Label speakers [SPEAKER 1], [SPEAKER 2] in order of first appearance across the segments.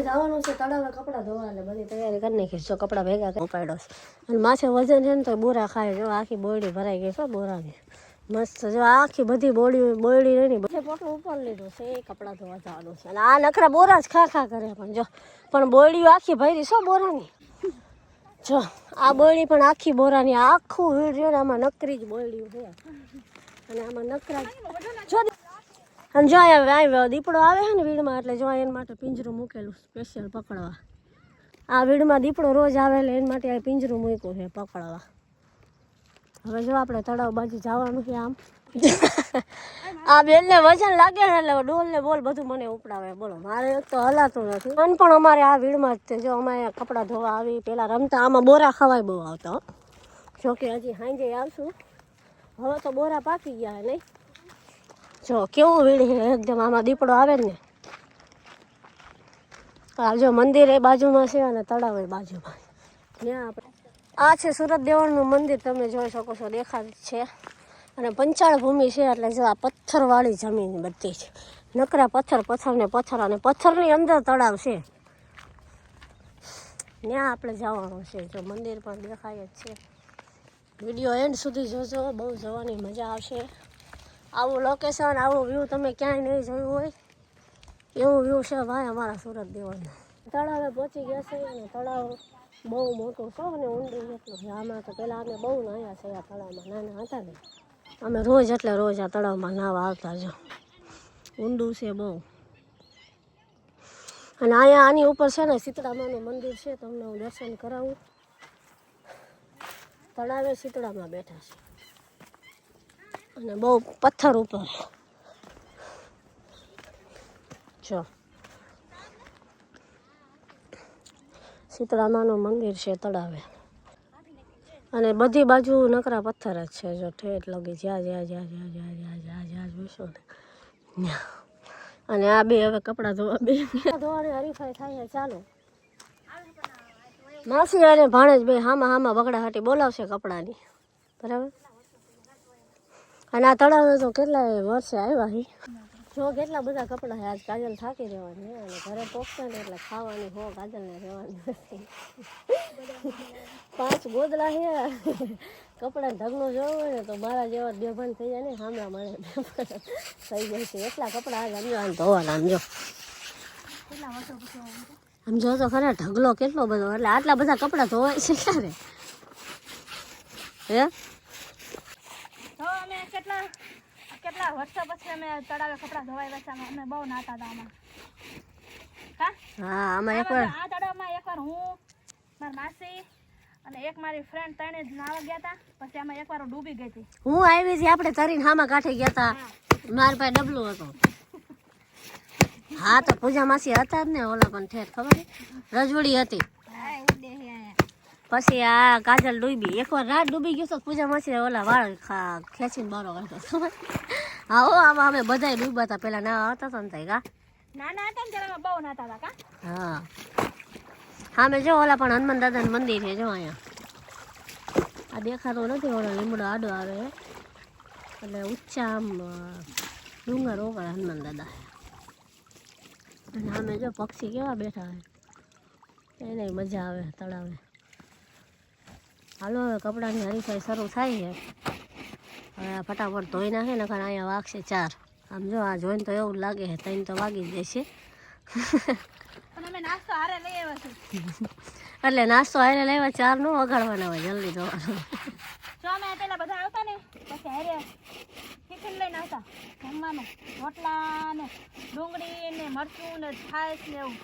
[SPEAKER 1] જવાનું છે તળાવે કપડાં ધોવા એટલે બધી તૈયારી કરી નાખીશ. જો કપડાં ભેગા કરી પાડ્યો અને માથે વજન છે ને તો બોરા ખાય. જો આખી બોયડી ભરાઈ ગઈ છે બોરાની મસ્ત. જો આખી બધી બોયડી રહી ને બધે પોટલું ઉપર લીધું છે એ કપડાં ધોવા જવાનું છે. અને આ નખરા બોરા જ ખા કરે પણ બોયડીઓ આખી ભરી છો બોરાની. જો આ બોયડી પણ આખી બોરાની આખું વીડ છે ને આમાં નકરી જ બોયડી છે. અને આમાં નકરા જો અને જો અહીંયા દીપડો આવે છે ને વીડમાં એટલે જો એના માટે પિંજરું મૂકેલું સ્પેશિયલ પકડવા. આ વીડમાં દીપડો રોજ આવે એટલે એના માટે આ પિંજરું મૂક્યું છે પકડવા. હવે જો આપણે તળાવ બાજુ જવાનું છે આમ. આ બેનને વજન લાગે ને એટલે ડોલ ને બોલ બધું મને ઉપડાવે. બોલો મારે એક તો હલાતું નથી. પણ અમારે આ વીડમાં જ જો અમે કપડાં ધોવા આવી પેલા રમતા આમાં બોરા ખવાય બહુ આવતા. જોકે હજી સાંજે આવશું. હવે તો બોરા પાકી ગયા નહીં. જો કેવું વીડ છે એકદમ. આમાં દીપડો આવે ને આ જો મંદિર એ બાજુમાં છે અને તળાવ એ બાજુમાં. ત્યાં આપણે આ છે સુરત દેવળનું મંદિર. તમે જોઈ શકો છો દેખાય છે. અને પંચાળ ભૂમિ છે એટલે જો આ પથ્થરવાળી જમીન બધી જ નકરા પથ્થર ને પથ્થર અને પથ્થરની અંદર તળાવ છે. ત્યાં આપણે જવાનું છે. જો મંદિર પણ દેખાય જ છે. વિડીયો એન્ડ સુધી જોજો બહુ જોવાની મજા આવશે. આવું લોકેશન આવું વ્યૂ તમે ક્યાંય નહીં જોયું હોય એવું વ્યૂ છે ભાઈ અમારા સુરત દેવળનું. તળાવે પહોંચી ગયા છે અને તળાવ બહુ મોટું છે અને ઊંડું એટલું છે. આમાં તો પહેલાં અમે બહુ નાહ્યા છે આ તળાવમાં. નાના હતા ને અમે રોજ આ તળાવમાં નાહવા આવતા. જો ઊંડું છે બહુ. અને અહીંયા આની ઉપર છે ને શીતળામાનું મંદિર છે. તમને હું દર્શન કરાવું. તળાવે શીતળામાં બેઠા છે અને બહુ પથ્થર ઉપર. જો શીતળામાનું મંદિર છે તળાવે અને બધી બાજુ નકરા પથ્થર જ છે. જો ઠેઠ લગી જ્યાં જોશો ને. અને આ બે હવે કપડાં ધોવાની હરીફાઈ થાય ચાલો. માસી અને ભાણેજ બે હામાં બગડા હાટી બોલાવશે કપડાની. બરાબર. અને આ તળાવે તો કેટલાય વર્ષે આવ્યા હી. જો કેટલા બધા કપડાં છે. આજ કાજલ થાકી રહેવાની અને ઘરે પહોંચશે ને એટલે ખાવાની હો કાજલને રહેવાની નથી. 5 ગોદડા છે. કપડાં ઢગલો જોવો હોય ને તો મારા જેવા બેભાન થઈ જાય ને હામલા મારે થઈ જાય છે. એટલા કપડાં આજ સમજો આમ ધોવાના. સમજો આમ જો તો ખરા ઢગલો કેટલો બધો. એટલે આટલા બધા કપડાં ધોવાય છે ક્યારે હે.
[SPEAKER 2] અમે કેટલા વર્ષો પછી અમે તળાવે કપડાં ધોવાય છે. અમે બહુ નાતા હતા આમાં.
[SPEAKER 1] હા આમાં એકવાર
[SPEAKER 2] આ તળાવમાં એકવાર હું મારી માસી અને એક મારી ફ્રેન્ડ ત્રણે જ નાવા ગયા હતા. પછી આમાં એકવાર ડૂબી ગઈ હતી.
[SPEAKER 1] હું આવી હતી આપણે તરીને હામાં કાંઠે ગયા હતા. મારા પાસે ડબલું હતું. હા તો પૂજા માસી હતા જ ને ઓલા પણ ઠેર ખબર રજવડી હતી. પછી આ કાજલ ડૂબી. એકવાર રાત ડૂબી ગયો તો પૂજા માસી ઓલા વાળ ખેંચીને બારો કાઢતો. હા હો આમાં અમે બધા ડૂબ્યા હતા પેલા ના હતા ને ત્યાં
[SPEAKER 2] નાના હતા ને ત્યારે અમે બહુ નાતા હતા.
[SPEAKER 1] હા હા મેં જો ઓલા પણ હનુમાન દાદાનું મંદિર છે. જો અહીંયા આ દેખાતો નથી. ઓલો લીમડો આડો આવે એટલે ઊંચા આમ ડુંગર ઓગળ હનુમાન દાદા. અને આમે જો પક્ષી કેવા બેઠા હોય એને મજા આવે તળાવે. હાલો હવે કપડાની હરીફાઈ શરૂ થાય છે. હવે આ ફટાફટ ધોઈ નાખે ને કારણ અહીંયા વાગશે 4. આમ જો આ જોઈને તો એવું લાગે છે 3 તો વાગી જ જશે. એટલે નાસ્તો હારે લેવા 4 નો વગાડવાના હોય જલ્દી ધોવાનું.
[SPEAKER 2] જો અમે પેલા બધા આવતા ને પછી હારે ટિફિન લઈને આવતા જમવાનું. રોટલા ને ડુંગળી ને મરચું ને છાશ ને એવું.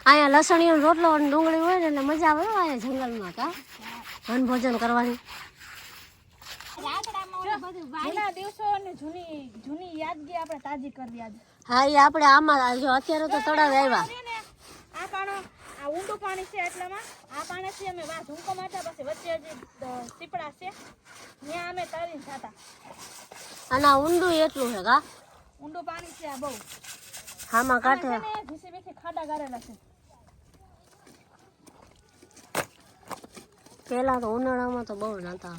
[SPEAKER 1] અહીંયા લસણીઓ રોટલો અને ડુંગળી હોય ને એટલે મજા આવે અહીંયા જંગલમાં. કા વનભોજન કરવાની.
[SPEAKER 2] જૂના દિવસો અને જૂની યાદગી આપણે તાજી કરવી આજે.
[SPEAKER 1] હા એ આપણે આમાં જો અત્યારે તો તળાવે આવ્યા.
[SPEAKER 2] આ પાણી આ ઊંડું પાણી છે એટલામાં આ પાણીથી અમે વાહ ઝુમકો મારતા. પછી વચ્ચે જે સીપડા છે ત્યાં અમે તરીને ખાતા.
[SPEAKER 1] અને આ ઊંડું એટલું છે કા
[SPEAKER 2] ઊંડું પાણી છે આ બહુ.
[SPEAKER 1] હામાં કાઢે
[SPEAKER 2] ઘીસી બીસી ખાડા ગારેલા છે.
[SPEAKER 1] પેલા તો ઉનાળામાં તો બહુ નતા.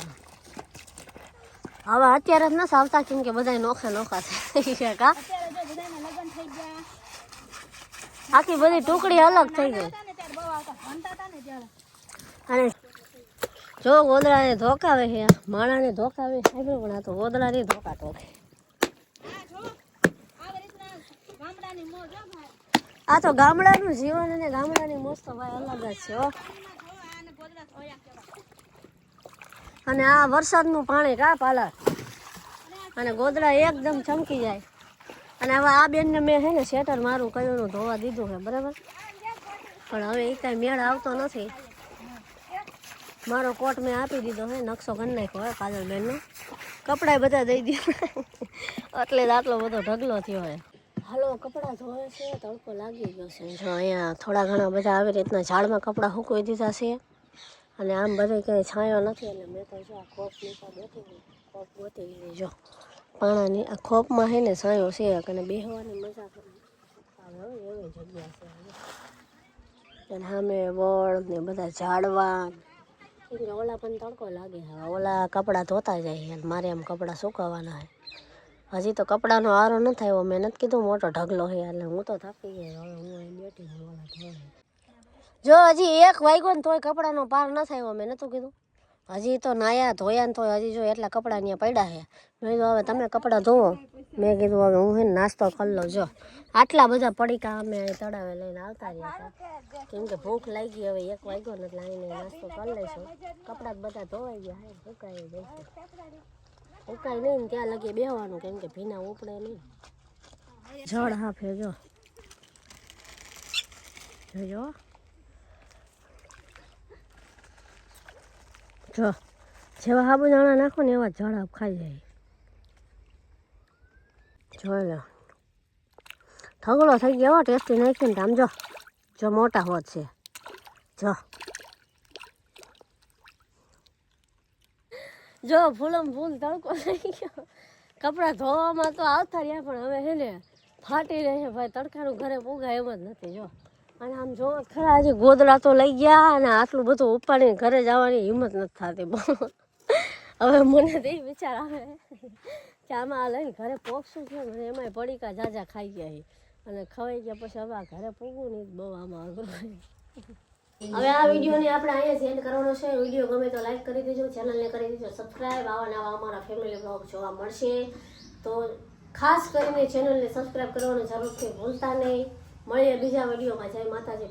[SPEAKER 1] હવે અત્યારે જ નથી આવતા કેમ કે બધા નોખા થઈ ગયા. કા
[SPEAKER 2] અત્યારે જો બધાના લગ્ન થઈ ગયા
[SPEAKER 1] આખી બધી ટુકડી અલગ થઈ ગઈ.
[SPEAKER 2] હતા ને ત્યારે બહુ આવતા, ભણતા હતા ને ત્યારે.
[SPEAKER 1] અને જો ગોદડાને ધોકાવે છે, માણાને ધોકાવે સાંભળ્યું, પણ આ તો ગોદડાની ધોકા ટોકે.
[SPEAKER 2] હા જો આવી રીતના ગામડાની મોજ હો ભાઈ.
[SPEAKER 1] આ તો ગામડાનું જીવન અને ગામડાની મોજ તો ભાઈ અલગ જ છે હો.
[SPEAKER 2] આને ગોદડા ધોયા કેવા.
[SPEAKER 1] અને આ વરસાદનું પાણી કા પાલા, અને ગોદડા એકદમ ચમકી જાય. અને હવે આ બેનને મેં છે ને શેટર મારું કયું ધોવા દીધું છે બરાબર, પણ હવે એ કાંઈ મેળ આવતો નથી. મારો કોટ મેં આપી દીધો છે, નકશો કરી નાખ્યો હોય કાજલબેનનો, કપડાં બધા દઈ દીધા એટલે જ આટલો બધો ઢગલો થયો હોય. હાલો કપડાં ધોવે છે, તડકો લાગી ગયો છે. જો અહીંયા થોડા ઘણા બધા આવી રીતના ઝાડમાં કપડાં સૂકવી દીધા છે. અને આમ બધે ક્યાંય છાંયો નથી, એટલે મેં તો જો આ ખોપ નીચે બેઠી ખોપ ગોતી લીધી. જો પાણાની આ ખોપમાં છે ને છાંયો છે, અને બેસવાની મજા આવે એવી જગ્યા છે. અને સામે વડ ને બધા ઝાડવા, ઓલા પણ તડકો લાગે છે. ઓલા કપડાં ધોતા જાય છે, મારે એમ કપડાં સુકવવાના છે. હજી તો કપડાનો આરો ન થયો, મેં નથી કીધું મોટો ઢગલો છે, એટલે હું તો થાકી ગઈ. હવે હું અહીં બેઠી છું ઓલા ધોવા. જો હજી 1 વાગ્યો ને તોય કપડાનો પાર ન થયો, મેં નહોતું કીધું. હજી તો નાયા ધોયા ને તોય હજી જો એટલા કપડાં ત્યાં પડ્યા છે. મેં કીધું હવે તમે કપડાં ધોવો, મેં કીધું હવે હું છે ને નાસ્તો કરી લઉં. જો આટલા બધા પડીકા અમે તળાવે લઈને આવતા રહ્યા હતા, કેમ કે ભૂખ લાગી. હવે 1 વાગ્યો ને એટલે આવીને નાસ્તો કરી લઈશું. કપડાં બધા ધોવાઈ ગયા હે, સુકાઈ જશે. સુકાઈ નહીં ને ત્યાં લગી બેહવાનું, કેમ કે ભીના ઉપડે નહીં. જળ હાફે જો જોજો જો જેવા સાબુદાણા નાખો ને એવા જળ હાફ ખાઈ જાય. જોઈ લો ઠગડો થઈ ગયો ટેસ્ટી નાખીને. આમ જો મોટા હોત છે. જો ફૂલમ ફૂલ તડકો થઈ ગયો. કપડાં ધોવામાં તો આવતા રહ્યા, પણ હવે છે ને ફાટી રહે છે ભાઈ. તડકાનું ઘરે પૂગાય એમ જ નથી. જો અને આમ જો ખરા હજી ગોદડા તો લઈ ગયા, અને આટલું બધું ઉપાડીને ઘરે જવાની હિંમત નથી થતી. હવે મને તો એ વિચાર આવે કે આમાં આ લઈને ઘરે પોગશું છે ને, એમાંય પડીકા જાજા ખાઈ ગયા છે, અને ખવાઈ ગયા પછી હવે આ ઘરે પૂગવું નહીં બહુ આમાં અઘરું. હવે આ વિડીયોને આપણે અહીંયા સેન્ડ કરવાનો છે. વિડીયો ગમે તો લાઈક કરી દેજો, ચેનલને કરી દેજો સબસ્ક્રાઈબ. આવા નવા અમારા ફેમિલી બ્લોગ જોવા મળશે, તો ખાસ કરીને ચેનલને સબસ્ક્રાઈબ કરવાનું જરૂરથી ભૂલતા નહીં. મળીએ બીજા વિડીયોમાં. જય માતાજી.